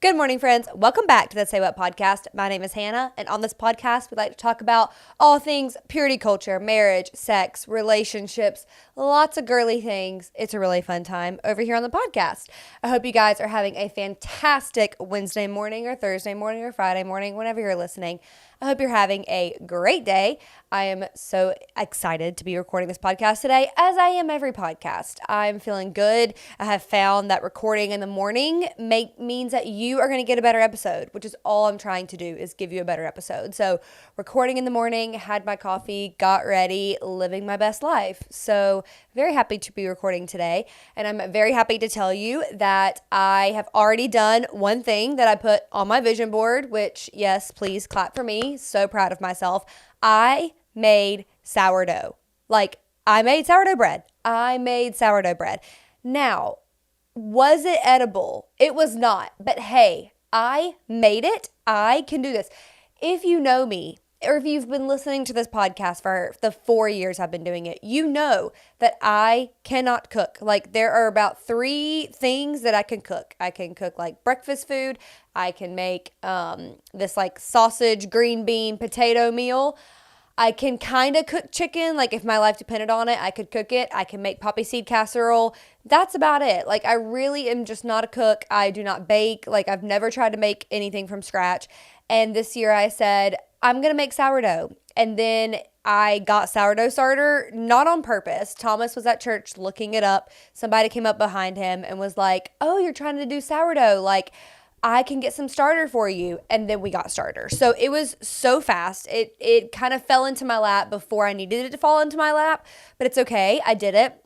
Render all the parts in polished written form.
Good morning, friends. Welcome back to the Saywhat podcast. My name is Hanna, and on this podcast, we like to talk about all things purity culture, marriage, sex, relationships, lots of girly things. It's a really fun time over here on the podcast. I hope you guys are having a fantastic Wednesday morning or Thursday morning or Friday morning, whenever you're listening. I hope you're having a great day. I am so excited to be recording this podcast today, as I am every podcast. I'm feeling good. I have found that recording in the morning means that you are going to get a better episode, which is all I'm trying to do, is give you a better episode. So recording in the morning, had my coffee, got ready, living my best life. So very happy to be recording today. And I'm very happy to tell you that I have already done one thing that I put on my vision board, which, yes, please clap for me. So proud of myself. I made sourdough. I made sourdough bread. Now, was it edible? It was not. But hey, I made it. I can do this. If you know me, or if you've been listening to this podcast for the 4 years I've been doing it, you know that I cannot cook. There are about 3 things that I can cook. I can cook breakfast food. I can make this sausage, green bean, potato meal. I can kind of cook chicken. If my life depended on it, I could cook it. I can make poppy seed casserole. That's about it. I really am just not a cook. I do not bake. I've never tried to make anything from scratch. And this year I said, I'm going to make sourdough. And then I got sourdough starter, not on purpose. Thomas was at church looking it up. Somebody came up behind him and was like, oh, you're trying to do sourdough. I can get some starter for you. And then we got starter. So it was so fast. It kind of fell into my lap before I needed it to fall into my lap. But it's okay. I did it.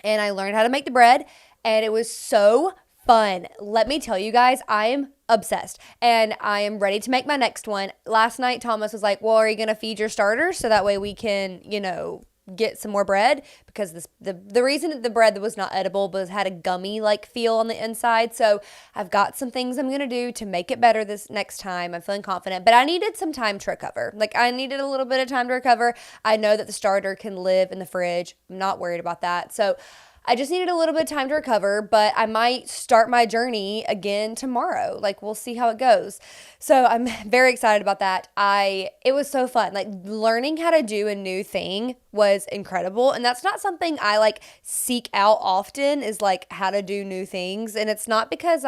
And I learned how to make the bread. And it was so fun. Let me tell you guys, I am obsessed. And I am ready to make my next one. Last night, Thomas was like, well, are you going to feed your starter so that way we can, get some more bread? Because the reason that the bread was not edible was had a gummy feel on the inside. So I've got some things I'm going to do to make it better this next time. I'm feeling confident, but I needed some time to recover. I needed a little bit of time to recover. I know that the starter can live in the fridge. I'm not worried about that. So I just needed a little bit of time to recover, but I might start my journey again tomorrow. We'll see how it goes. So I'm very excited about that. It was so fun. Learning how to do a new thing was incredible. And that's not something I seek out often, is how to do new things. And it's not because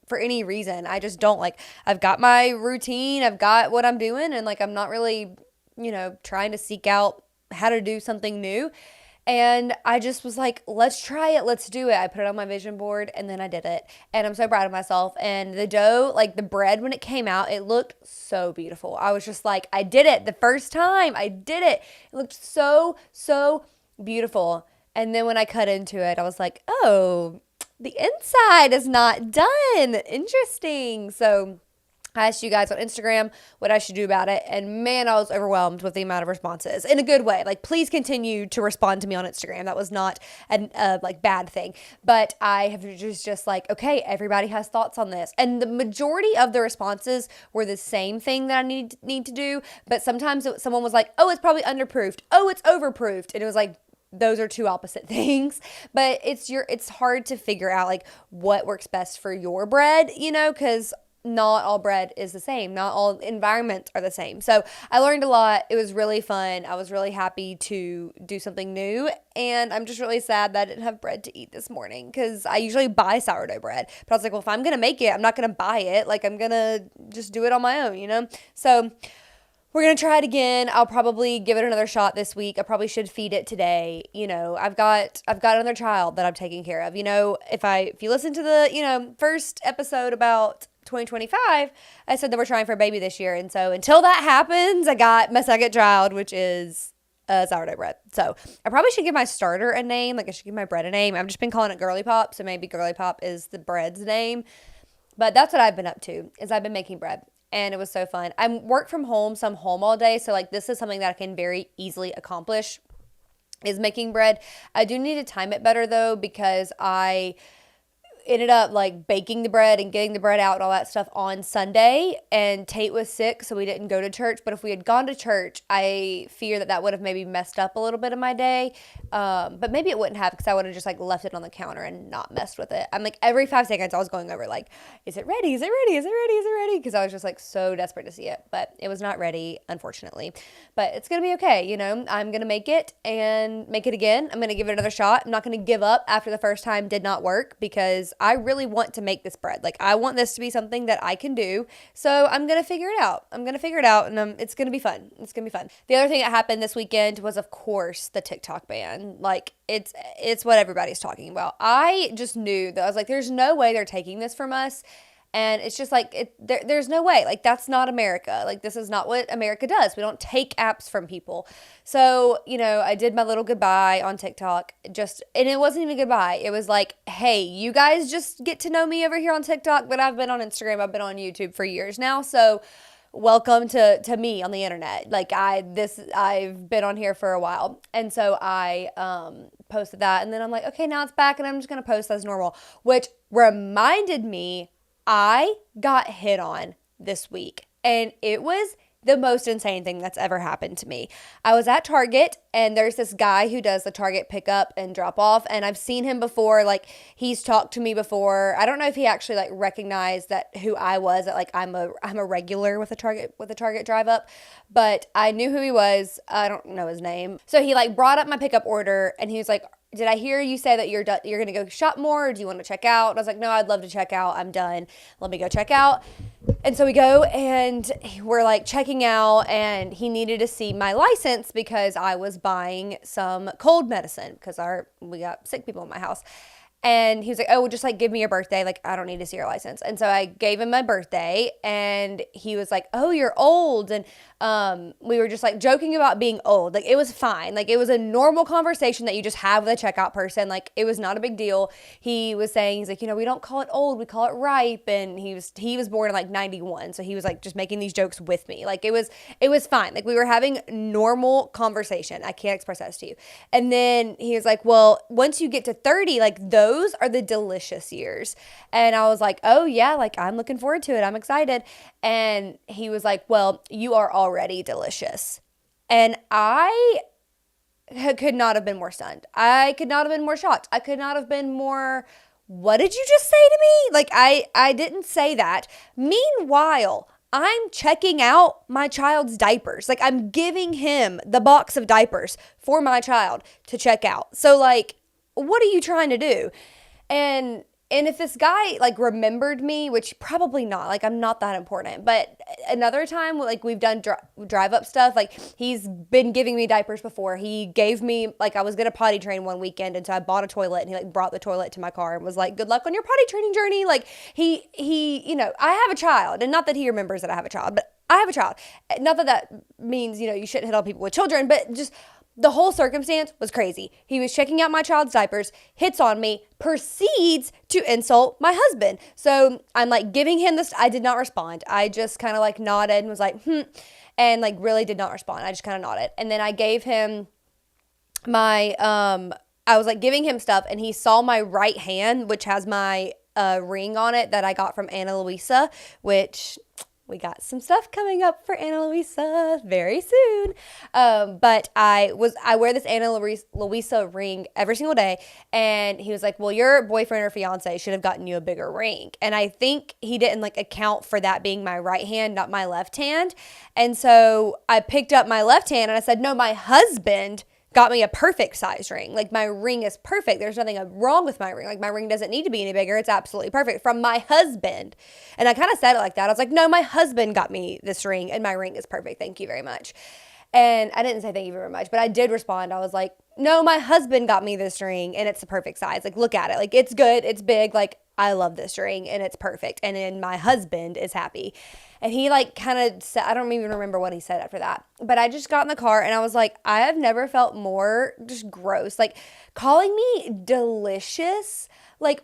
for any reason, I just don't. I've got my routine, I've got what I'm doing, and I'm not really, trying to seek out how to do something new. And I just was like, let's try it. Let's do it. I put it on my vision board and then I did it. And I'm so proud of myself. And the dough, the bread, when it came out, it looked so beautiful. I was just like, I did it the first time. I did it. It looked so, so beautiful. And then when I cut into it, I was like, oh, the inside is not done. Interesting. So I asked you guys on Instagram what I should do about it, and man, I was overwhelmed with the amount of responses in a good way. Please continue to respond to me on Instagram. That was not a bad thing, but I have just okay, everybody has thoughts on this, and the majority of the responses were the same thing that I need to do. But sometimes someone was like, "Oh, it's probably underproofed. Oh, it's overproofed," and it was those are two opposite things. But it's hard to figure out what works best for your bread, because not all bread is the same. Not all environments are the same. So I learned a lot. It was really fun. I was really happy to do something new. And I'm just really sad that I didn't have bread to eat this morning, because I usually buy sourdough bread. But I was like, well, if I'm going to make it, I'm not going to buy it. I'm going to just do it on my own, So we're going to try it again. I'll probably give it another shot this week. I probably should feed it today. I've got another child that I'm taking care of. If you listen to the, first episode about 2025, I said that we're trying for a baby this year. And so until that happens, I got my second child, which is sourdough bread. So I probably should give my starter a name. I should give my bread a name. I've just been calling it Girly Pop. So maybe Girly Pop is the bread's name. But that's what I've been up to, is I've been making bread. And it was so fun. I work from home, so I'm home all day. So this is something that I can very easily accomplish, is making bread. I do need to time it better though, because ended up like baking the bread and getting the bread out and all that stuff on Sunday, and Tate was sick, so we didn't go to church. But if we had gone to church, I fear that that would have maybe messed up a little bit of my day. But maybe it wouldn't have, because I would have just like left it on the counter and not messed with it. I'm like, every 5 seconds I was going over like, is it ready? Is it ready? Is it ready? Is it ready? Because I was just like so desperate to see it, but it was not ready, unfortunately. But it's gonna be okay. You know, I'm gonna make it and make it again. I'm gonna give it another shot. I'm not gonna give up after the first time did not work, because I really want to make this bread. Like, I want this to be something that I can do. So I'm gonna figure it out. And it's gonna be fun. It's gonna be fun. The other thing that happened this weekend was, of course, the TikTok ban. Like, it's what everybody's talking about. I just knew that I was like, there's no way they're taking this from us. And it's just like, there's no way. Like, that's not America. Like, this is not what America does. We don't take apps from people. So, you know, I did my little goodbye on TikTok. And it wasn't even goodbye. It was like, hey, you guys just get to know me over here on TikTok, but I've been on Instagram, I've been on YouTube for years now. So welcome to me on the internet. Like, I've been on here for a while. And so I posted that, and then I'm like, okay, now it's back, and I'm just going to post as normal, which reminded me, I got hit on this week, and it was the most insane thing that's ever happened to me. I was at Target, and there's this guy who does the Target pickup and drop off, and I've seen him before. Like, he's talked to me before. I don't know if he actually like recognized that who I was, that like I'm a regular with a Target drive up, but I knew who he was. I don't know his name. So he like brought up my pickup order, and he was like, did I hear you say that you're going to go shop more, or do you want to check out? And I was like, no, I'd love to check out. I'm done. Let me go check out. And so we go, and we're like checking out, and he needed to see my license because I was buying some cold medicine because we got sick people in my house. And he was like, oh, well, just like give me your birthday. Like, I don't need to see your license. And so I gave him my birthday, and he was like, oh, you're old. And we were just like joking about being old. Like, it was fine. Like, it was a normal conversation that you just have with a checkout person. Like, it was not a big deal. He was saying, he's like, you know, we don't call it old, we call it ripe. And he was born in like 91. So he was like just making these jokes with me. Like, it was fine. Like, we were having normal conversation. I can't express that to you. And then he was like, well, once you get to 30, like those are the delicious years. And I was like, oh yeah, like I'm looking forward to it. I'm excited. And he was like, well, you are already delicious. And I could not have been more stunned. I could not have been more shocked. I could not have been more, what did you just say to me? Like, I didn't say that. Meanwhile, I'm checking out my child's diapers. Like, I'm giving him the box of diapers for my child to check out. So like, what are you trying to do? And if this guy like remembered me, which probably not, like I'm not that important, but another time, like we've done drive up stuff, like he's been giving me diapers before. He gave me, like I was going to potty train one weekend, and so I bought a toilet, and he like brought the toilet to my car and was like, good luck on your potty training journey. Like he, you know, I have a child, and not that he remembers that I have a child, but I have a child. Not that that means, you know, you shouldn't hit on people with children, but just the whole circumstance was crazy. He was checking out my child's diapers, hits on me, proceeds to insult my husband. So I'm like giving him this. I did not respond. I just kind of like nodded and was like, and like really did not respond. I just kind of nodded. And then I gave him my, I was like giving him stuff, and he saw my right hand, which has my ring on it that I got from Anna Luisa, which we got some stuff coming up for Anna Luisa very soon. But I wear this Anna Luisa ring every single day. And he was like, well, your boyfriend or fiance should have gotten you a bigger ring. And I think he didn't like account for that being my right hand, not my left hand. And so I picked up my left hand, and I said, no, my husband got me a perfect size ring. Like, my ring is perfect. There's nothing wrong with my ring. Like, my ring doesn't need to be any bigger. It's absolutely perfect from my husband. And I kind of said it like that. I was like, no, my husband got me this ring, and my ring is perfect. Thank you very much. And I didn't say thank you very much, but I did respond. I was like, no, my husband got me this ring, and it's the perfect size. Like, look at it. Like, it's good. It's big. Like, I love this ring, and it's perfect. And then my husband is happy. And he like kind of said, I don't even remember what he said after that, but I just got in the car, and I was like, I have never felt more just gross. Like, calling me delicious, like,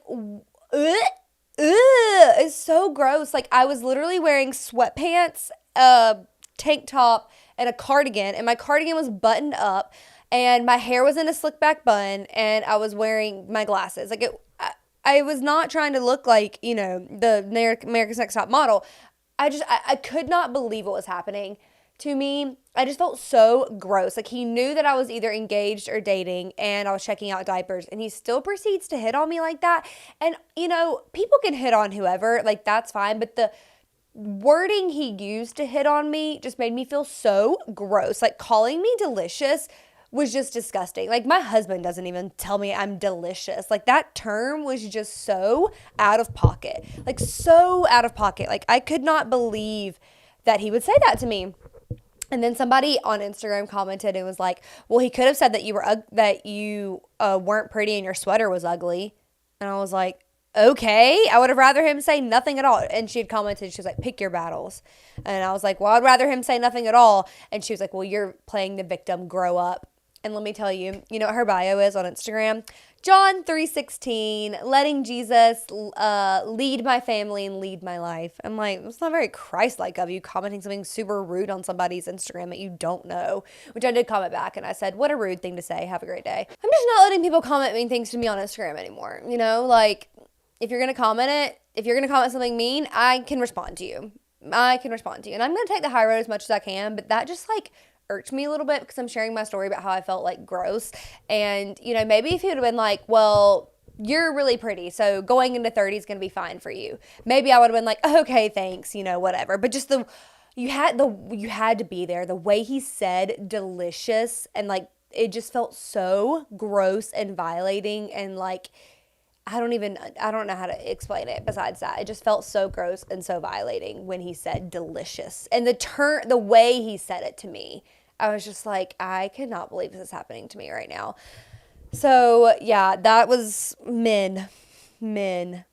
is so gross. Like, I was literally wearing sweatpants, a tank top, and a cardigan, and my cardigan was buttoned up, and my hair was in a slick back bun, and I was wearing my glasses. Like, I was not trying to look like, the America's Next Top Model. I could not believe what was happening to me. I just felt so gross. Like, he knew that I was either engaged or dating, and I was checking out diapers, and he still proceeds to hit on me like that. And, people can hit on whoever, like, that's fine. But the wording he used to hit on me just made me feel so gross. Like, calling me delicious was just disgusting. Like, my husband doesn't even tell me I'm delicious. Like, that term was just so out of pocket. Like, so out of pocket. Like, I could not believe that he would say that to me. And then somebody on Instagram commented and was like, well, he could have said that you weren't pretty and your sweater was ugly. And I was like, okay, I would have rather him say nothing at all. And she had commented, she was like, pick your battles. And I was like, well, I'd rather him say nothing at all. And she was like, well, you're playing the victim, grow up. And let me tell you, you know what her bio is on Instagram? John 3:16, letting Jesus lead my family and lead my life. I'm like, it's not very Christ-like of you commenting something super rude on somebody's Instagram that you don't know, which I did comment back, and I said, what a rude thing to say. Have a great day. I'm just not letting people comment mean things to me on Instagram anymore. Like, if you're going to comment something mean, I can respond to you. And I'm going to take the high road as much as I can, but that just, like, irked me a little bit because I'm sharing my story about how I felt like gross. And, maybe if he would have been like, well, you're really pretty, so going into 30 is going to be fine for you. Maybe I would have been like, okay, thanks, whatever. But just you had to be there. The way he said delicious, and like, it just felt so gross and violating, and like, I don't know how to explain it besides that. It just felt so gross and so violating when he said delicious. And the way he said it to me, I was just like, I cannot believe this is happening to me right now. So, yeah, that was men. Like,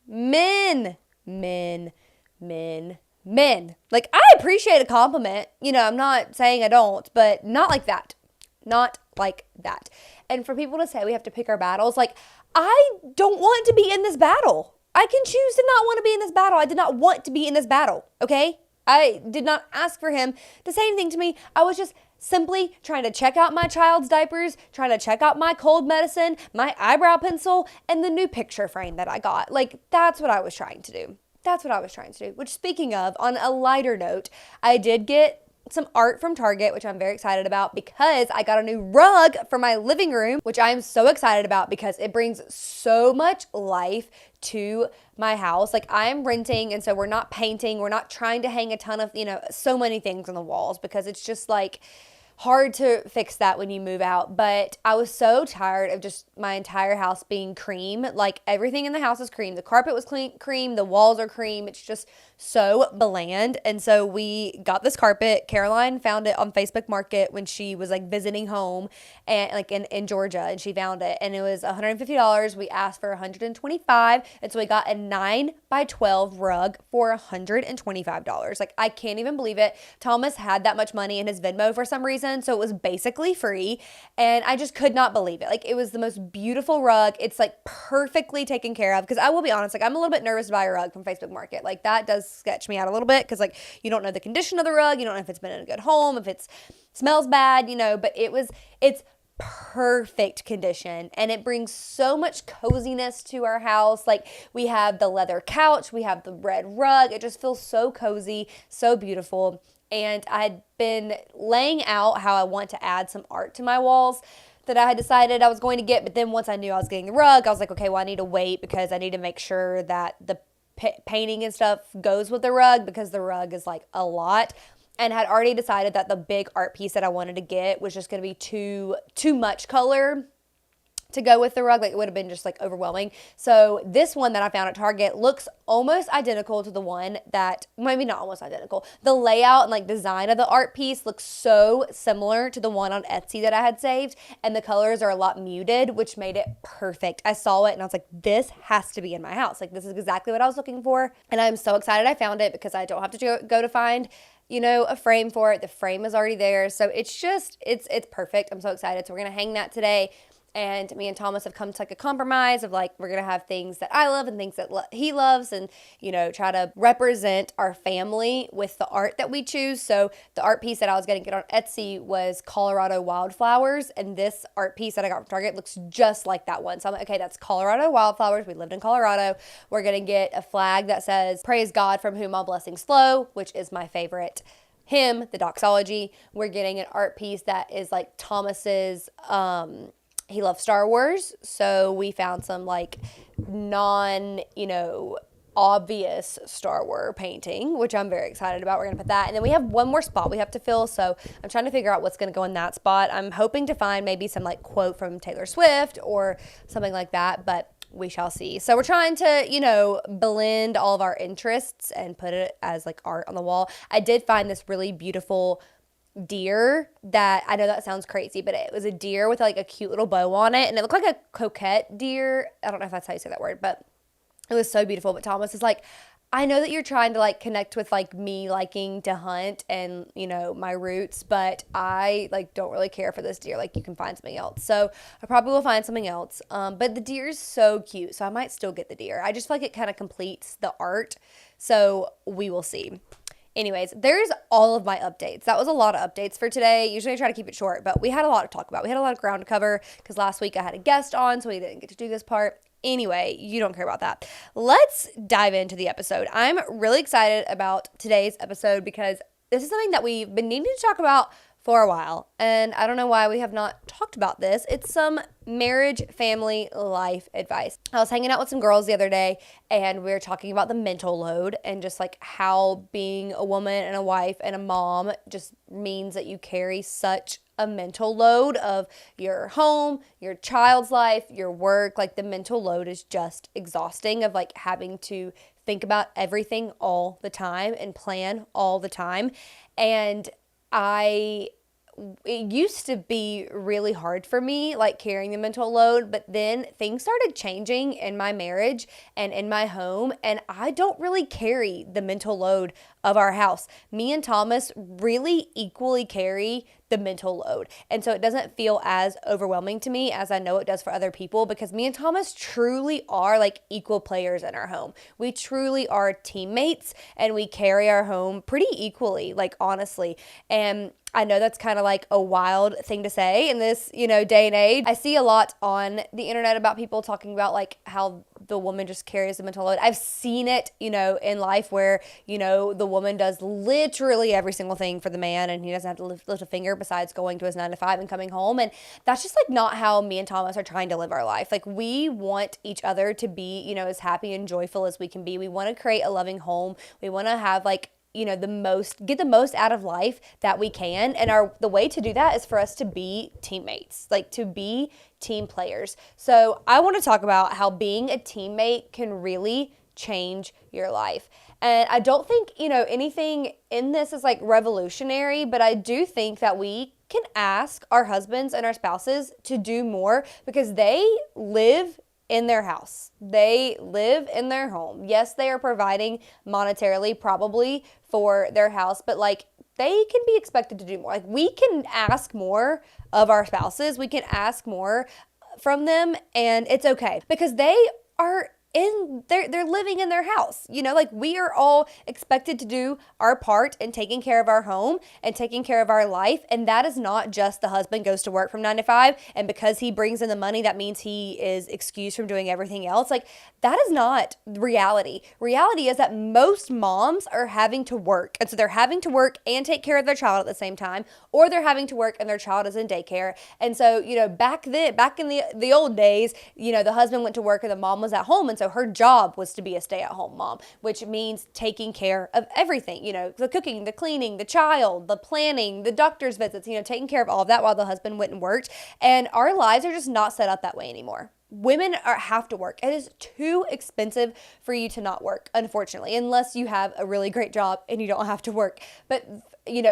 I appreciate a compliment. I'm not saying I don't, but not like that. Not like that. And for people to say we have to pick our battles, like, I don't want to be in this battle. I can choose to not want to be in this battle. I did not want to be in this battle, okay? I did not ask for him to say anything to me. I was just simply trying to check out my child's diapers, trying to check out my cold medicine, my eyebrow pencil, and the new picture frame that I got. Like, that's what I was trying to do. Which, speaking of, on a lighter note, I did get some art from Target, which I'm very excited about because I got a new rug for my living room, which I am so excited about because it brings so much life to my house. Like, I'm renting, and so we're not painting. We're not trying to hang a ton of, so many things on the walls because it's just like hard to fix that when you move out. But I was so tired of just my entire house being cream. Like, everything in the house is cream. The carpet was cream. The walls are cream. It's just so bland. And so we got this carpet. Caroline found it on Facebook Market when she was like visiting home and like in Georgia, and she found it, and it was $150. We asked for $125, and so we got a 9x12 rug for $125. Like, I can't even believe it. Thomas had that much money in his Venmo for some reason, so it was basically free, and I just could not believe it. Like, it was the most beautiful rug. It's like perfectly taken care of, because I will be honest, like, I'm a little bit nervous to buy a rug from Facebook Market. Like, that does sketch me out a little bit because, like, you don't know the condition of the rug. You don't know if it's been in a good home, if it smells bad, but it's perfect condition, and it brings so much coziness to our house. Like, we have the leather couch, we have the red rug. It just feels so cozy, so beautiful. And I had been laying out how I want to add some art to my walls that I had decided I was going to get, but then once I knew I was getting the rug, I was like, okay, well, I need to wait because I need to make sure that the painting and stuff goes with the rug, because the rug is like a lot, and had already decided that the big art piece that I wanted to get was just going to be too much color to go with the rug. Like, it would have been just like overwhelming. So this one that I found at Target looks almost identical to the one that, maybe not almost identical. The layout and like design of the art piece looks so similar to the one on Etsy that I had saved, and the colors are a lot muted, which made it perfect. I saw it and I was like, this has to be in my house. Like, this is exactly what I was looking for. And I'm so excited I found it because I don't have to go to find a frame for it. The frame is already there. So it's perfect. I'm so excited. So we're going to hang that today. And me and Thomas have come to like a compromise of like, we're going to have things that I love and things that he loves, and, you know, try to represent our family with the art that we choose. So the art piece that I was going to get on Etsy was Colorado wildflowers. And this art piece that I got from Target looks just like that one. So I'm like, okay, that's Colorado wildflowers. We lived in Colorado. We're going to get a flag that says, praise God from whom all blessings flow, which is my favorite hymn, the doxology. We're getting an art piece that is like Thomas's, he loves Star Wars, so we found some like obvious Star Wars painting, which I'm very excited about. We're gonna put that, and then we have one more spot we have to fill, so I'm trying to figure out what's gonna go in that spot. I'm hoping to find maybe some like quote from Taylor Swift or something like that, but we shall see. So we're trying to, blend all of our interests and put it as like art on the wall. I did find this really beautiful deer that, I know that sounds crazy, but it was a deer with like a cute little bow on it, and it looked like a coquette deer. I don't know if that's how you say that word, but it was so beautiful. But Thomas is like, I know that you're trying to like connect with like me liking to hunt and, my roots, but I like don't really care for this deer. Like, you can find something else. So I probably will find something else. But the deer is so cute, so I might still get the deer. I just feel like it kind of completes the art. So we will see. Anyways, there's all of my updates. That was a lot of updates for today. Usually I try to keep it short, but we had a lot to talk about. We had a lot of ground to cover because last week I had a guest on, so we didn't get to do this part. Anyway, you don't care about that. Let's dive into the episode. I'm really excited about today's episode because this is something that we've been needing to talk about for a while, and I don't know why we have not talked about this. It's some marriage, family, life advice. I was hanging out with some girls the other day, and we were talking about the mental load and just like how being a woman and a wife and a mom just means that you carry such a mental load of your home, your child's life, your work. Like, the mental load is just exhausting of like having to think about everything all the time and plan all the time. And it used to be really hard for me, like carrying the mental load, but then things started changing in my marriage and in my home, and I don't really carry the mental load of our house. Me and Thomas really equally carry the mental load. And so it doesn't feel as overwhelming to me as I know it does for other people, because me and Thomas truly are like equal players in our home. We truly are teammates, and we carry our home pretty equally, like, honestly. And I know that's kind of like a wild thing to say in this, day and age. I see a lot on the internet about people talking about like how the woman just carries the mental load. I've seen it, in life where, the woman does literally every single thing for the man, and he doesn't have to lift a finger besides going to his 9 to 5 and coming home. And that's just like not how me and Thomas are trying to live our life. Like, we want each other to be, as happy and joyful as we can be. We want to create a loving home. We want to have like, get the most out of life that we can. And the way to do that is for us to be teammates, like to be team players. So I want to talk about how being a teammate can really change your life. And I don't think, anything in this is like revolutionary, but I do think that we can ask our husbands and our spouses to do more, because they live in their house. They live in their home. Yes, they are providing monetarily probably for their house, but like, they can be expected to do more. Like, we can ask more of our spouses. We can ask more from them, and it's okay, because they are they're living in their house. Like, we are all expected to do our part in taking care of our home and taking care of our life. And that is not just the husband goes to work from 9 to 5, and because he brings in the money, that means he is excused from doing everything else. Like, that is not reality. Reality is that most moms are having to work. And so they're having to work and take care of their child at the same time, or they're having to work and their child is in daycare. And so, back in the old days, the husband went to work and the mom was at home. And so her job was to be a stay-at-home mom, which means taking care of everything, the cooking, the cleaning, the child, the planning, the doctor's visits, taking care of all of that while the husband went and worked. And our lives are just not set up that way anymore. Women have to work. It is too expensive for you to not work, unfortunately, unless you have a really great job and you don't have to work. But,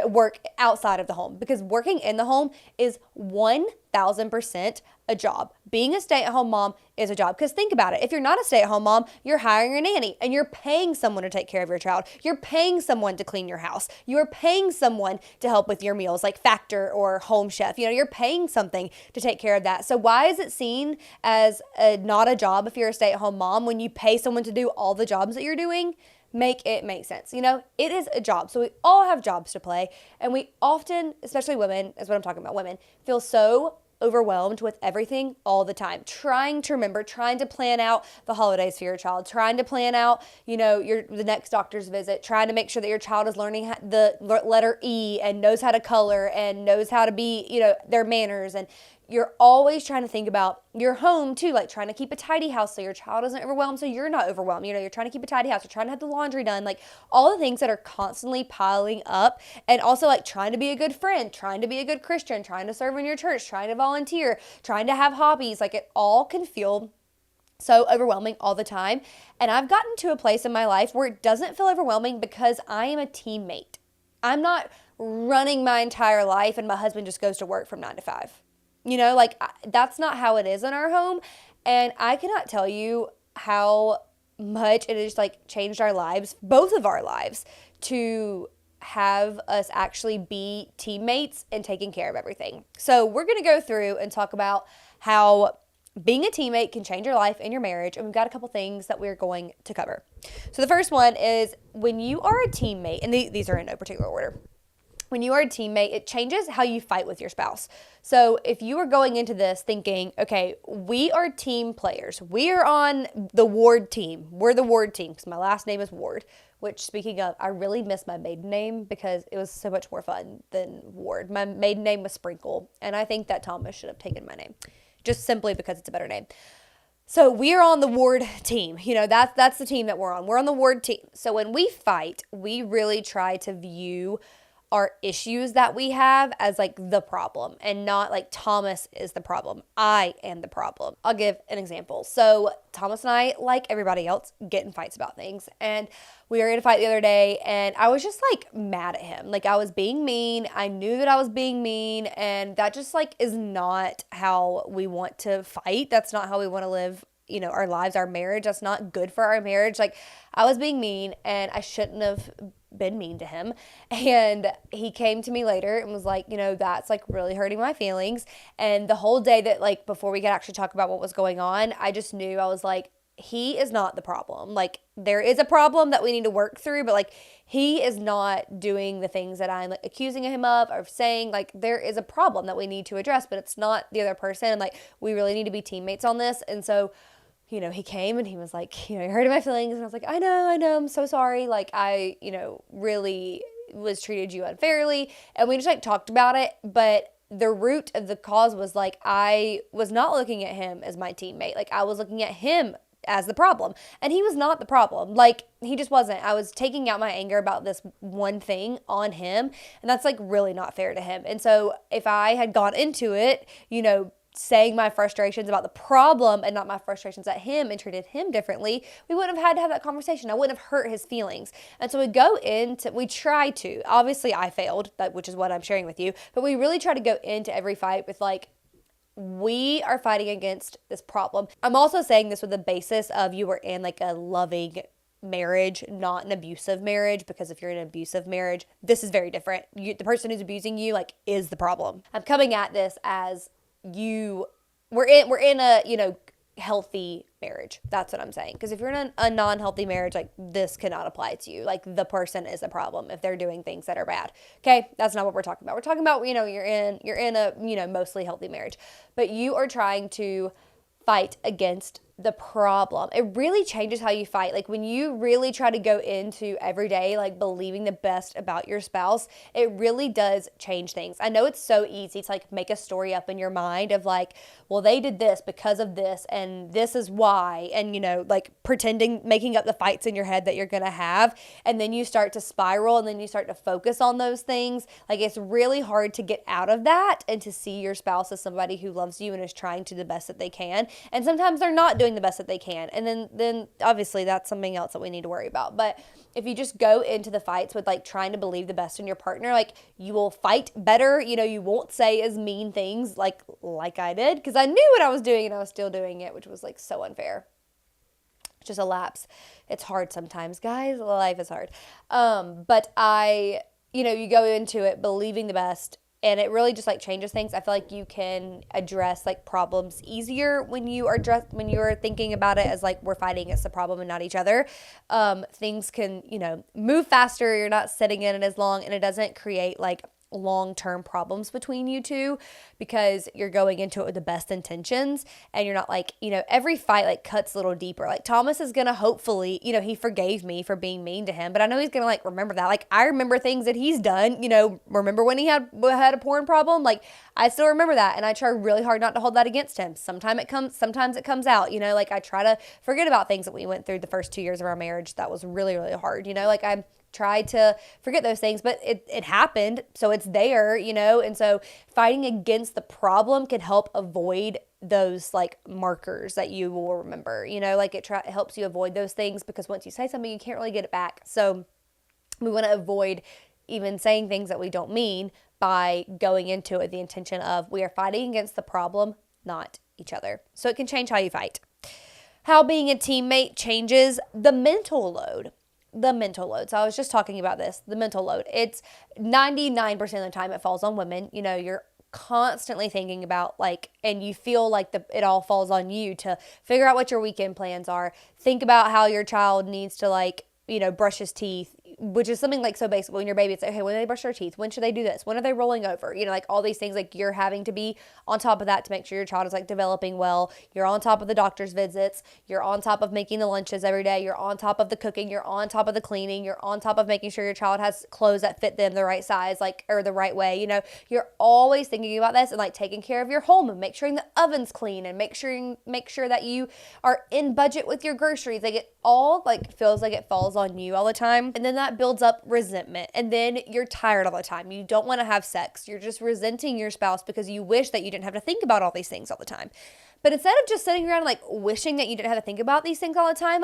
work outside of the home, because working in the home is 1 1,000% a job. Being a stay-at-home mom is a job. Because think about it. If you're not a stay-at-home mom, you're hiring a nanny and you're paying someone to take care of your child. You're paying someone to clean your house. You're paying someone to help with your meals like Factor or Home Chef. You're paying something to take care of that. So why is it seen as not a job if you're a stay-at-home mom when you pay someone to do all the jobs that you're doing? Make it make sense. It is a job. So we all have jobs to play. And we often, especially women, is what I'm talking about, women, feel so overwhelmed with everything all the time, trying to remember, trying to plan out the holidays for your child, trying to plan out, the next doctor's visit, trying to make sure that your child is learning the letter E and knows how to color and knows how to be, their manners. And you're always trying to think about your home too, like trying to keep a tidy house so your child isn't overwhelmed, so you're not overwhelmed. You're trying to keep a tidy house, you're trying to have the laundry done, like all the things that are constantly piling up. And also like trying to be a good friend, trying to be a good Christian, trying to serve in your church, trying to volunteer, trying to have hobbies. Like it all can feel so overwhelming all the time. And I've gotten to a place in my life where it doesn't feel overwhelming because I am a teammate. I'm not running my entire life and my husband just goes to work from 9 to 5. That's not how it is in our home. And I cannot tell you how much it has changed our lives, both of our lives, to have us actually be teammates and taking care of everything. So we're going to go through and talk about how being a teammate can change your life and your marriage. And we've got a couple things that we're going to cover. So the first one is when you are a teammate, and these are in no particular order. When you are a teammate, it changes how you fight with your spouse. So if you are going into this thinking, okay, we are team players. We are on the Ward team. We're the Ward team because my last name is Ward, which speaking of, I really miss my maiden name because it was so much more fun than Ward. My maiden name was Sprinkle, and I think that Thomas should have taken my name just simply because it's a better name. So we are on the Ward team. That's the team that we're on. We're on the Ward team. So when we fight, we really try to view our issues that we have as the problem and not Thomas is the problem. I am the problem. I'll give an example. So Thomas and I, like everybody else, get in fights about things. And we were in a fight the other day and I was just mad at him. I was being mean. I knew that I was being mean, and that just is not how we want to fight. That's not how we want to live our lives, our marriage. That's not good for our marriage. I was being mean and I shouldn't have been mean to him. And he came to me later and was like, that's really hurting my feelings. And the whole day that before we could actually talk about what was going on, I just knew, I was like, he is not the problem. There is a problem that we need to work through, but he is not doing the things that I'm accusing him of or saying. There is a problem that we need to address, but it's not the other person. And we really need to be teammates on this. And so he came and he was like, you're hurting my feelings. And I was like, I know, I'm so sorry. I, really was treated you unfairly. And we just talked about it. But the root of the cause was I was not looking at him as my teammate. I was looking at him as the problem. And he was not the problem. He just wasn't. I was taking out my anger about this one thing on him. And that's really not fair to him. And so if I had gone into it, saying my frustrations about the problem and not my frustrations at him and treated him differently, we wouldn't have had to have that conversation. I wouldn't have hurt his feelings. And so we try to, obviously I failed, which is what I'm sharing with you, but we really try to go into every fight with we are fighting against this problem. I'm also saying this with the basis of you were in a loving marriage, not an abusive marriage, because if you're in an abusive marriage, this is very different. The person who's abusing you is the problem. I'm coming at this as we're in a healthy marriage. That's what I'm saying. Because if you're in a non-healthy marriage, this cannot apply to you. The person is the problem if they're doing things that are bad. Okay, that's not what we're talking about. We're talking about you're in a mostly healthy marriage, but you are trying to fight against the problem. It really changes how you fight. When you really try to go into every day, believing the best about your spouse, it really does change things. I know it's so easy to make a story up in your mind of well, they did this because of this and this is why. And, pretending, making up the fights in your head that you're going to have. And then you start to spiral and then you start to focus on those things. It's really hard to get out of that and to see your spouse as somebody who loves you and is trying to do the best that they can. And sometimes they're not doing doing the best that they can. And then obviously that's something else that we need to worry about. But if you just go into the fights with like trying to believe the best in your partner, like you will fight better. You won't say as mean things like I did, because I knew what I was doing and I was still doing it, which was like so unfair. Just a lapse. It's hard sometimes, guys. Life is hard. But you go into it believing the best, and it really just like changes things. I feel like you can address like problems easier when you are thinking about it as like we're fighting against the problem and not each other. Things can, move faster. You're not sitting in it as long, and it doesn't create like long-term problems between you two, because you're going into it with the best intentions, and you're not like, every fight like cuts a little deeper. Like Thomas is gonna hopefully, he forgave me for being mean to him, but I know he's gonna like remember that. Like I remember things that he's done, remember when he had a porn problem? Like I still remember that, and I try really hard not to hold that against him. Sometimes it comes out, like I try to forget about things that we went through the first 2 years of our marriage. That was really, really hard, like I try to forget those things, but it happened, so it's there, and so fighting against the problem can help avoid those like markers that you will remember, like it helps you avoid those things, because once you say something, you can't really get it back. So we want to avoid even saying things that we don't mean by going into it with the intention of we are fighting against the problem, not each other. So it can change how you fight. How being a teammate changes the mental load. So I was just talking about this, the mental load. It's 99% of the time it falls on women. You're constantly thinking about and you feel like it all falls on you to figure out what your weekend plans are. Think about how your child needs to brush his teeth, which is something like so basic. When your baby, it's like, hey, when do they brush their teeth? When should they do this? When are they rolling over? Like all these things, like you're having to be on top of that to make sure your child is like developing well. You're on top of the doctor's visits. You're on top of making the lunches every day. You're on top of the cooking. You're on top of the cleaning. You're on top of making sure your child has clothes that fit them the right size, or the right way. You're always thinking about this and like taking care of your home and make sure the oven's clean and make sure that you are in budget with your groceries. Like it all feels like it falls on you all the time. And then that builds up resentment. And then you're tired all the time. You don't want to have sex. You're just resenting your spouse because you wish that you didn't have to think about all these things all the time. But instead of just sitting around wishing that you didn't have to think about these things all the time,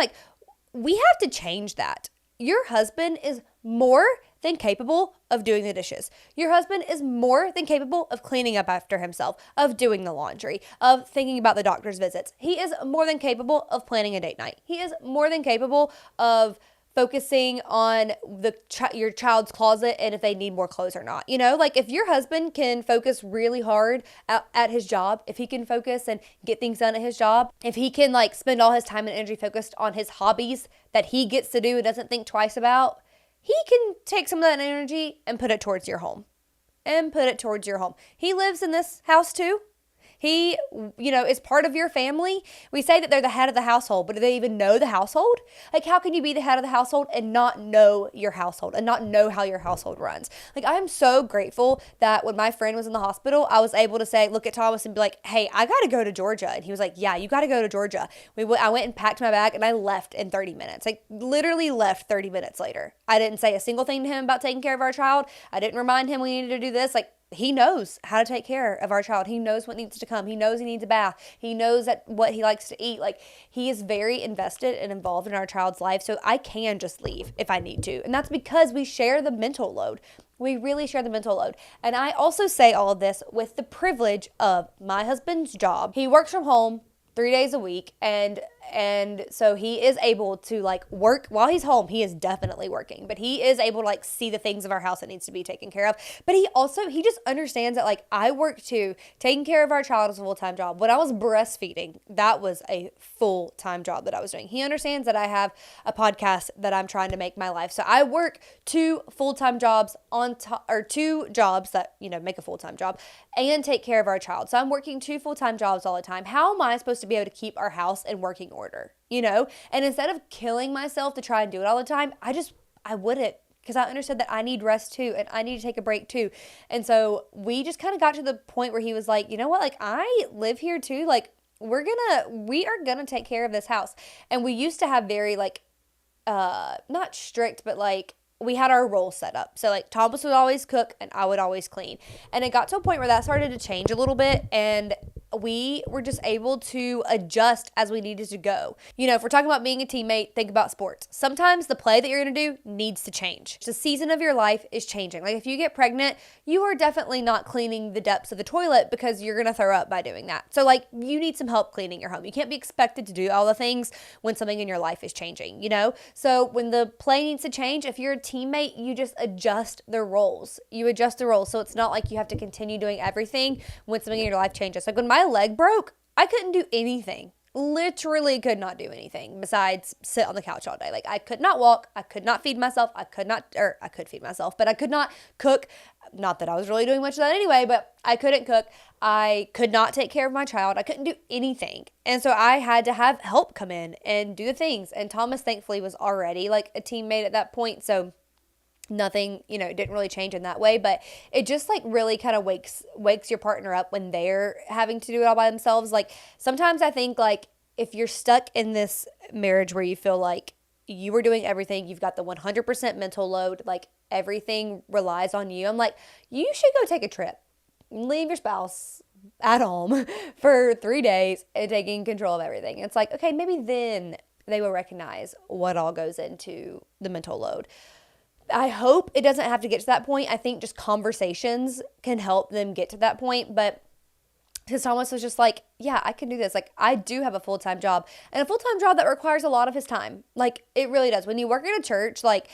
we have to change that. Your husband is more than capable of doing the dishes. Your husband is more than capable of cleaning up after himself, of doing the laundry, of thinking about the doctor's visits. He is more than capable of planning a date night. He is more than capable of focusing on your child's closet and if they need more clothes or not. If your husband can focus really hard at his job, if he can focus and get things done at his job, if he can spend all his time and energy focused on his hobbies that he gets to do and doesn't think twice about, he can take some of that energy and put it towards your home. He lives in this house too. He, is part of your family. We say that they're the head of the household, but do they even know the household? How can you be the head of the household and not know your household and not know how your household runs? I'm so grateful that when my friend was in the hospital, I was able to look at Thomas and be like, hey, I got to go to Georgia. And he was like, yeah, you got to go to Georgia. I went and packed my bag and I left in 30 minutes. Literally left 30 minutes later. I didn't say a single thing to him about taking care of our child. I didn't remind him we needed to do this. He knows how to take care of our child. He knows what needs to come. He knows he needs a bath. He knows what he likes to eat. He is very invested and involved in our child's life. So I can just leave if I need to. And that's because we share the mental load. We really share the mental load. And I also say all of this with the privilege of my husband's job. He works from home 3 days a week, and so he is able to work while he's home. He is definitely working, but he is able to see the things of our house that needs to be taken care of. But he just understands that I work too. Taking care of our child is a full-time job. When I was breastfeeding, that was a full-time job that I was doing. He understands that I have a podcast that I'm trying to make my life. So I work 2 full-time jobs on top, or 2 jobs that, make a full-time job and take care of our child. So I'm working 2 full-time jobs all the time. How am I supposed to be able to keep our house in working order, And instead of killing myself to try and do it all the time, I wouldn't, because I understood that I need rest too, and I need to take a break too. And so we just kind of got to the point where he was like, you know what, I live here too. We are gonna take care of this house. And we used to have very not strict, but we had our roles set up. So Thomas would always cook and I would always clean. And it got to a point where that started to change a little bit. And we were just able to adjust as we needed to go. If we're talking about being a teammate, think about sports. Sometimes the play that you're going to do needs to change. The season of your life is changing. Like if you get pregnant, you are definitely not cleaning the depths of the toilet because you're going to throw up by doing that. So like you need some help cleaning your home. You can't be expected to do all the things when something in your life is changing, So when the play needs to change, if you're a teammate, you just adjust the roles. You adjust the roles. So it's not like you have to continue doing everything when something in your life changes. Like when my leg broke, I couldn't do anything. Literally could not do anything besides sit on the couch all day. Like I could not walk. I could not feed myself. I could feed myself, but I could not cook. Not that I was really doing much of that anyway, but I couldn't cook. I could not take care of my child. I couldn't do anything. And so I had to have help come in and do the things. And Thomas thankfully was already like a teammate at that point. So nothing, didn't really change in that way, but it just like really kind of wakes your partner up when they're having to do it all by themselves. Like sometimes I think like if you're stuck in this marriage where you feel like you are doing everything, you've got the 100% mental load, like everything relies on you. I'm like, you should go take a trip, leave your spouse at home for 3 days and taking control of everything. It's like, okay, maybe then they will recognize what all goes into the mental load. I hope it doesn't have to get to that point. I think just conversations can help them get to that point. But because Thomas was just like, yeah, I can do this. Like, I do have a full-time job. And a full-time job that requires a lot of his time. Like, it really does. When you work at a church, like,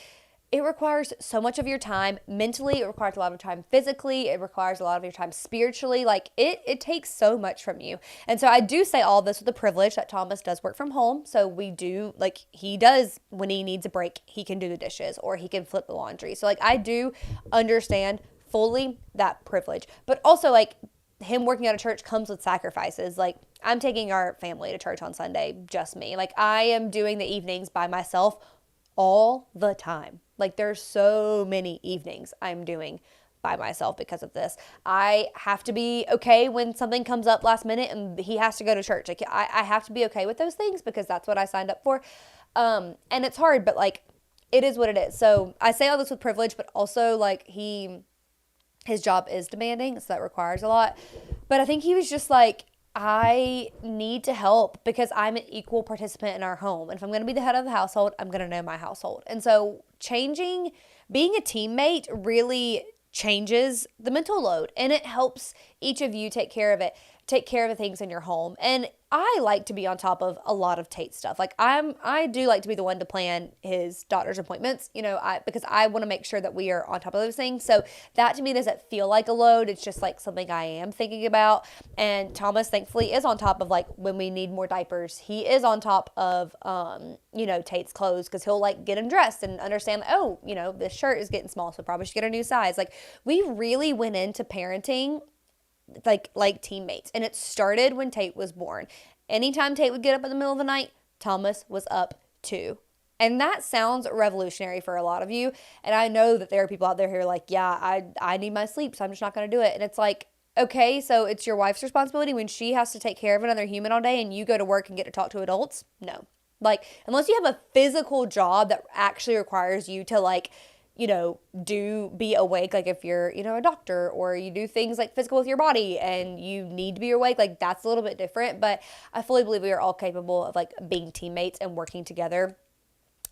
it requires so much of your time mentally. It requires a lot of time physically. It requires a lot of your time spiritually. Like it takes so much from you. And so I do say all this with the privilege that Thomas does work from home. So we do, like he does when he needs a break, he can do the dishes or he can flip the laundry. So like I do understand fully that privilege. But also like him working at a church comes with sacrifices. Like I'm taking our family to church on Sunday, just me. Like I am doing the evenings by myself all the time. Like there's so many evenings I'm doing by myself because of this. I have to be okay when something comes up last minute and he has to go to church. Like I have to be okay with those things because that's what I signed up for. And it's hard, but like it is what it is. So I say all this with privilege, but also like his job is demanding, so that requires a lot. But I think he was just like, I need to help because I'm an equal participant in our home. And if I'm going to be the head of the household, I'm going to know my household. And so being a teammate really changes the mental load and it helps each of you take care of the things in your home. And I like to be on top of a lot of Tate's stuff. Like I do like to be the one to plan his daughter's appointments, because I want to make sure that we are on top of those things. So that to me doesn't feel like a load. It's just like something I am thinking about. And Thomas thankfully is on top of like when we need more diapers. He is on top of, Tate's clothes because he'll like get him dressed and understand, this shirt is getting small, so probably should get a new size. Like we really went into parenting like teammates. And it started when Tate was born. Anytime Tate would get up in the middle of the night, Thomas was up too. And that sounds revolutionary for a lot of you. And I know that there are people out there who are like, yeah, I need my sleep, so I'm just not going to do it. And it's like, okay, so it's your wife's responsibility when she has to take care of another human all day and you go to work and get to talk to adults? No. Like, unless you have a physical job that actually requires you to like, be awake, like if you're, a doctor or you do things like physical with your body and you need to be awake, like that's a little bit different. But I fully believe we are all capable of like being teammates and working together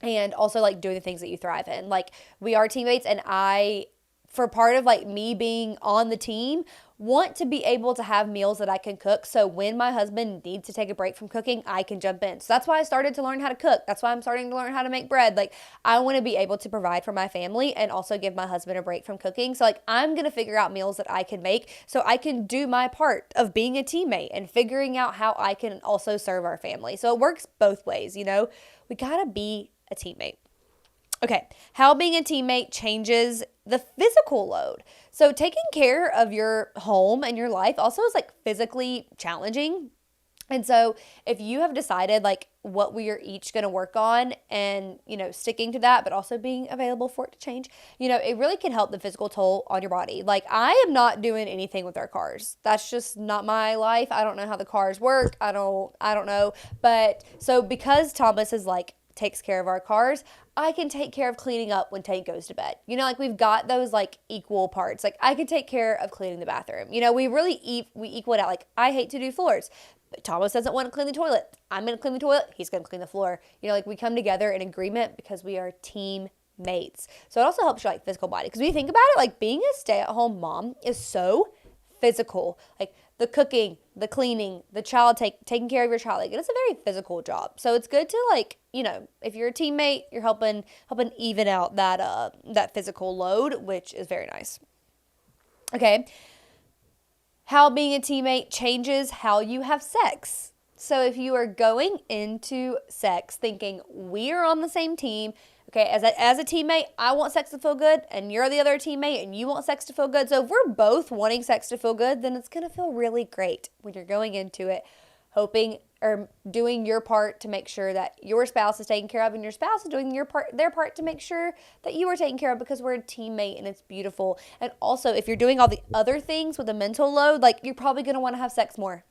and also like doing the things that you thrive in. Like we are teammates and for part of like me being on the team, want to be able to have meals that I can cook. So when my husband needs to take a break from cooking, I can jump in. So that's why I started to learn how to cook. That's why I'm starting to learn how to make bread. Like I want to be able to provide for my family and also give my husband a break from cooking. So like I'm going to figure out meals that I can make so I can do my part of being a teammate and figuring out how I can also serve our family. So it works both ways, we got to be a teammate. Okay, how being a teammate changes the physical load. So taking care of your home and your life also is like physically challenging. And so if you have decided like what we are each going to work on and, sticking to that, but also being available for it to change, it really can help the physical toll on your body. Like I am not doing anything with our cars. That's just not my life. I don't know how the cars work. I don't know. But so because Thomas is like takes care of our cars, I can take care of cleaning up when Tank goes to bed. You know, like we've got those like equal parts. Like I can take care of cleaning the bathroom. You know, we really we equal it out. Like I hate to do floors, but Thomas doesn't want to clean the toilet. I'm going to clean the toilet. He's going to clean the floor. You know, like we come together in agreement because we are teammates. So it also helps your like physical body. Because when you think about it, like being a stay-at-home mom is so physical. Like the cooking, the cleaning, the child taking care of your child. Like it is a very physical job. So it's good to like, you know, if you're a teammate, you're helping even out that physical load, which is very nice. Okay. How being a teammate changes how you have sex. So if you are going into sex thinking we are on the same team, okay, as a teammate, I want sex to feel good, and you're the other teammate, and you want sex to feel good. So if we're both wanting sex to feel good, then it's going to feel really great when you're going into it, hoping or doing your part to make sure that your spouse is taken care of, and your spouse is doing their part to make sure that you are taken care of, because we're a teammate and it's beautiful. And also, if you're doing all the other things with a mental load, like you're probably going to want to have sex more.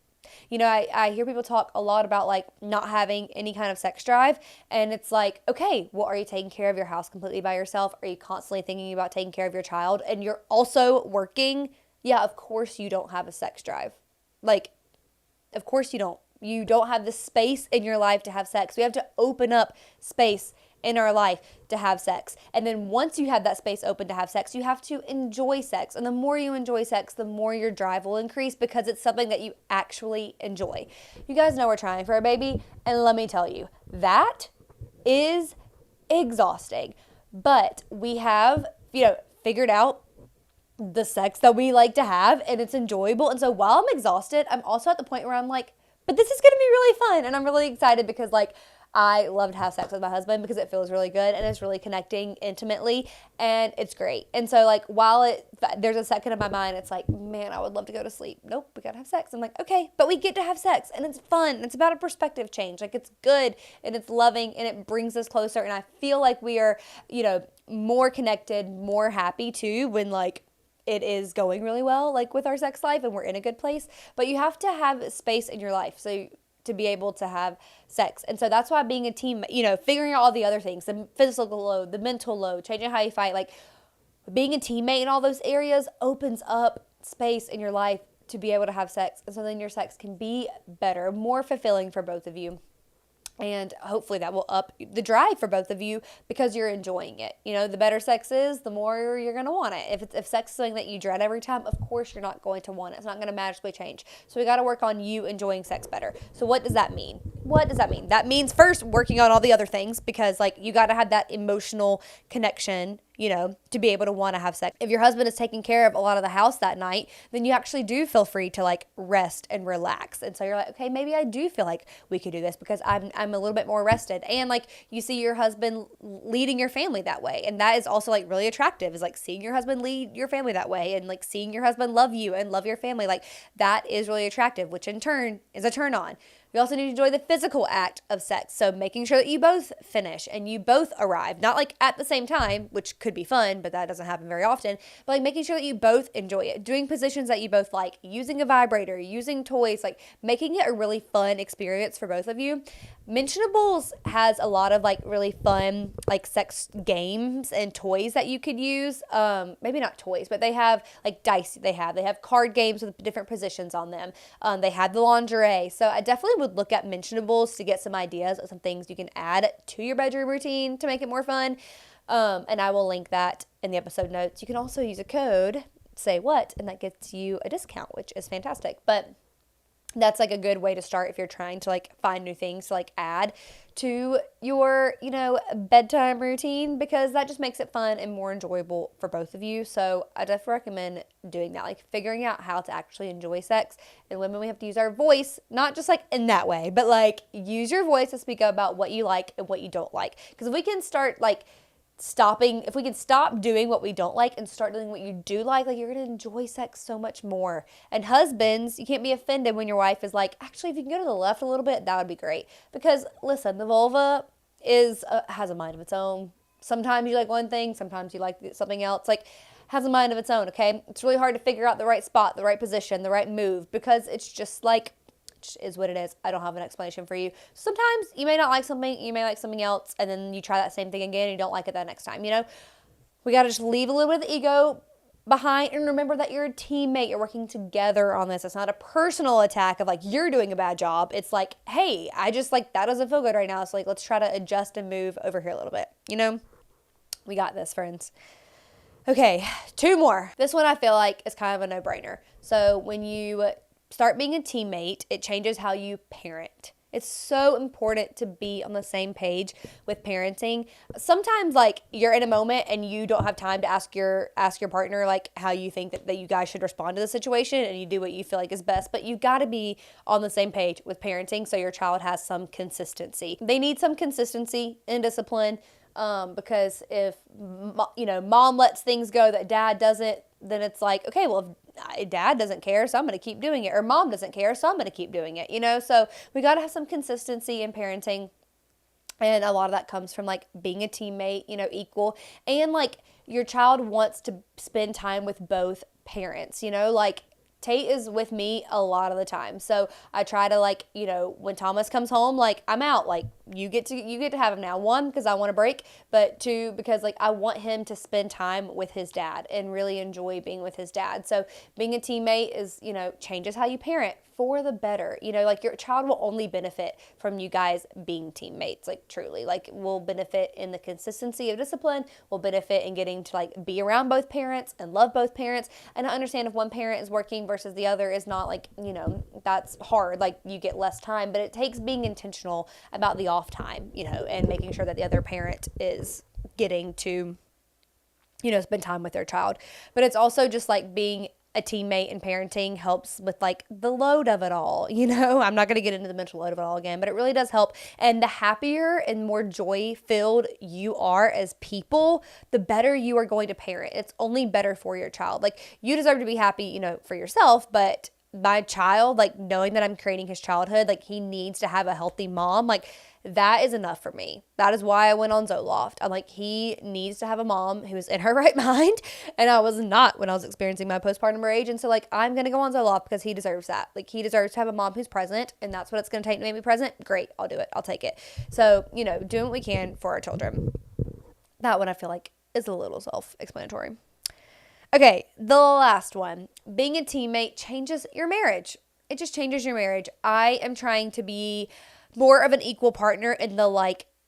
You know, I hear people talk a lot about like not having any kind of sex drive, and it's like, okay, well, are you taking care of your house completely by yourself? Are you constantly thinking about taking care of your child and you're also working? Yeah, of course you don't have a sex drive. Like, of course you don't. You don't have the space in your life to have sex. We have to open up space in our life to have sex. And then once you have that space open to have sex, you have to enjoy sex. And the more you enjoy sex, the more your drive will increase, because it's something that you actually enjoy. You guys know we're trying for a baby. And let me tell you, that is exhausting. But we have, you know, figured out the sex that we like to have, and it's enjoyable. And so while I'm exhausted, I'm also at the point where I'm like, but this is going to be really fun. And I'm really excited because like I love to have sex with my husband because it feels really good and it's really connecting intimately and it's great. And so like while there's a second in my mind, it's like, man, I would love to go to sleep. Nope, we got to have sex. I'm like, okay, but we get to have sex and it's fun. It's about a perspective change. Like it's good and it's loving and it brings us closer. And I feel like we are, you know, more connected, more happy too when like it is going really well, like with our sex life and we're in a good place. But you have to have space in your life so to be able to have sex. And so that's why being a team, you know, figuring out all the other things, the physical load, the mental load, changing how you fight, like being a teammate in all those areas opens up space in your life to be able to have sex. And so then your sex can be better, more fulfilling for both of you. And hopefully that will up the drive for both of you because you're enjoying it. You know, the better sex is, the more you're going to want it. If sex is something that you dread every time, of course you're not going to want it. It's not going to magically change. So we got to work on you enjoying sex better. So what does that mean? What does that mean? That means first working on all the other things, because like you got to have that emotional connection, you know, to be able to want to have sex. If your husband is taking care of a lot of the house that night, then you actually do feel free to like rest and relax. And so you're like, okay, maybe I do feel like we could do this because I'm a little bit more rested. And like you see your husband leading your family that way. And that is also like really attractive, is like seeing your husband lead your family that way and like seeing your husband love you and love your family. Like that is really attractive, which in turn is a turn on. We also need to enjoy the physical act of sex. So making sure that you both finish and you both arrive, not like at the same time, which could be fun, but that doesn't happen very often, but like making sure that you both enjoy it, doing positions that you both like, using a vibrator, using toys, like making it a really fun experience for both of you. Mentionables has a lot of like really fun like sex games and toys that you could use. Maybe not toys, but they have like dice. They have card games with different positions on them. They have the lingerie. So I definitely would look at mentionables to get some ideas of some things you can add to your bedroom routine to make it more fun. And I will link that in the episode notes. You can also use a code, Saywhat, and that gets you a discount, which is fantastic. But that's like a good way to start if you're trying to like find new things to like add to your, you know, bedtime routine, because that just makes it fun and more enjoyable for both of you. So I definitely recommend doing that, like figuring out how to actually enjoy sex. And women, we have to use our voice, not just like in that way, but like use your voice to speak up about what you like and what you don't like. Because if we can start like if we can stop doing what we don't like and start doing what you do like you're going to enjoy sex so much more. And husbands, you can't be offended when your wife is like, actually, if you can go to the left a little bit, that would be great. Because listen, the vulva has a mind of its own. Sometimes you like one thing, sometimes you like something else. Like, has a mind of its own, okay? It's really hard to figure out the right spot, the right position, the right move, because it's just like changed is what it is. I don't have an explanation for you. Sometimes you may not like something, you may like something else, and then you try that same thing again and you don't like it that next time, We got to just leave a little bit of the ego behind and remember that you're a teammate. You're working together on this. It's not a personal attack of you're doing a bad job. It's hey, I just that doesn't feel good right now. So let's try to adjust and move over here a little bit. We got this, friends. Okay, 2 more. This one I feel like is kind of a no-brainer. So when you start being a teammate, it changes how you parent. It's so important to be on the same page with parenting. Sometimes you're in a moment and you don't have time to ask your partner how you think that you guys should respond to the situation, and you do what you feel like is best. But you got to be on the same page with parenting so your child has some consistency. They need some consistency and discipline. Because if, mom lets things go that dad doesn't, then it's okay, well, if dad doesn't care, so I'm going to keep doing it. Or mom doesn't care, so I'm going to keep doing it, So we got to have some consistency in parenting. And a lot of that comes from being a teammate, equal. And your child wants to spend time with both parents, Tate is with me a lot of the time. So I try to when Thomas comes home, I'm out. You get to have him now. 1, because I want a break, but 2, because I want him to spend time with his dad and really enjoy being with his dad. So being a teammate is, changes how you parent for the better. Your child will only benefit from you guys being teammates, truly. Will benefit in the consistency of discipline, will benefit in getting to be around both parents and love both parents. And I understand if one parent is working versus the other is not that's hard. You get less time, but it takes being intentional about the off time, and making sure that the other parent is getting to, spend time with their child. But it's also just being a teammate and parenting helps with the load of it all, I'm not going to get into the mental load of it all again, but it really does help. And the happier and more joy filled you are as people, the better you are going to parent. It's only better for your child. You deserve to be happy, for yourself, but my child, knowing that I'm creating his childhood, he needs to have a healthy mom, that is enough for me. That is why I went on Zoloft. I'm he needs to have a mom who is in her right mind. And I was not when I was experiencing my postpartum rage. And so I'm going to go on Zoloft because he deserves that. He deserves to have a mom who's present. And that's what it's going to take to make me present. Great. I'll do it. I'll take it. So, doing what we can for our children. That one I feel is a little self-explanatory. Okay. The last one, being a teammate changes your marriage. It just changes your marriage. I am trying to be more of an equal partner in the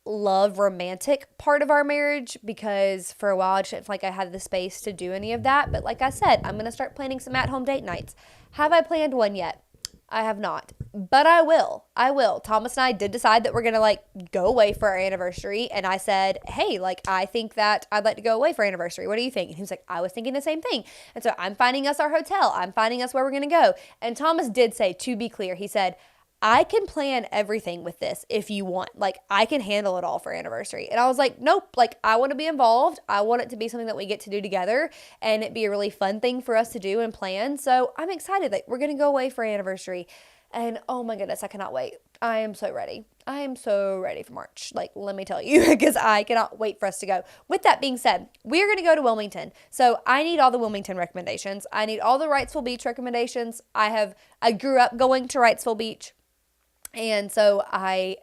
love romantic part of our marriage, because for a while I just didn't I had the space to do any of that. But like I said, I'm going to start planning some at-home date nights. Have I planned one yet? I have not, but I will. Thomas and I did decide that we're going to go away for our anniversary. And I said, hey, I think that I'd like to go away for anniversary. What do you think? And he was I was thinking the same thing. And so I'm finding us our hotel. I'm finding us where we're going to go. And Thomas did say, to be clear, he said, I can plan everything with this if you want. I can handle it all for anniversary. And I was nope. I want to be involved. I want it to be something that we get to do together and it be a really fun thing for us to do and plan. So I'm excited that we're going to go away for anniversary. And oh my goodness, I cannot wait. I am so ready. I am so ready for March. Let me tell you, because I cannot wait for us to go. With that being said, we are going to go to Wilmington. So I need all the Wilmington recommendations. I need all the Wrightsville Beach recommendations. I grew up going to Wrightsville Beach. And so I'm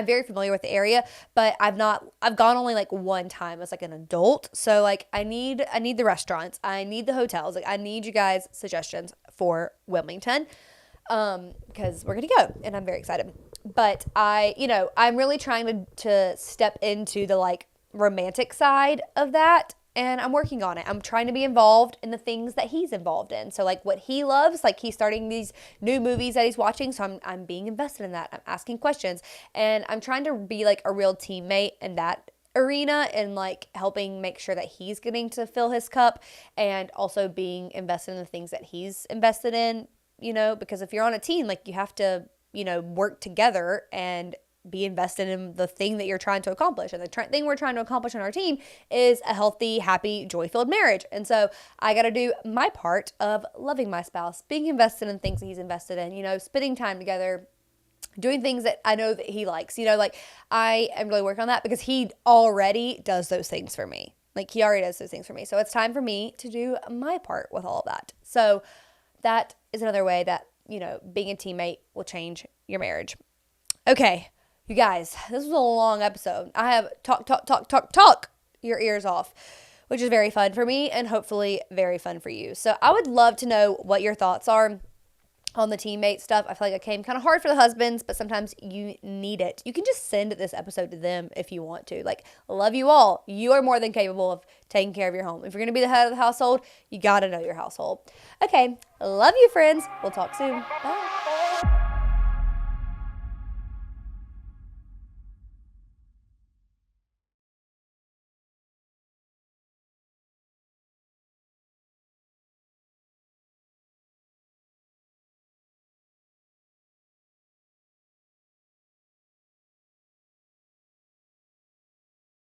very familiar with the area, but I've gone only one time as an adult. So I need the restaurants. I need the hotels. I need you guys' suggestions for Wilmington, because we're going to go and I'm very excited. But I'm really trying to step into the romantic side of that. And I'm working on it. I'm trying to be involved in the things that he's involved in. So what he loves, he's starting these new movies that he's watching. So I'm being invested in that. I'm asking questions and I'm trying to be a real teammate in that arena and helping make sure that he's getting to fill his cup and also being invested in the things that he's invested in, because if you're on a team, you have to, work together and be invested in the thing that you're trying to accomplish. And the thing we're trying to accomplish on our team is a healthy, happy, joy-filled marriage. And so I got to do my part of loving my spouse, being invested in things that he's invested in, spending time together, doing things that I know that he likes. I am really working on that because he already does those things for me. He already does those things for me. So it's time for me to do my part with all of that. So that is another way that being a teammate will change your marriage. Okay, you guys, this was a long episode. I have talk your ears off, which is very fun for me and hopefully very fun for you. So I would love to know what your thoughts are on the teammate stuff. I feel like it came kind of hard for the husbands, but sometimes you need it. You can just send this episode to them if you want to. Like, love you all. You are more than capable of taking care of your home. If you're going to be the head of the household, you got to know your household. Okay, love you, friends. We'll talk soon. Bye.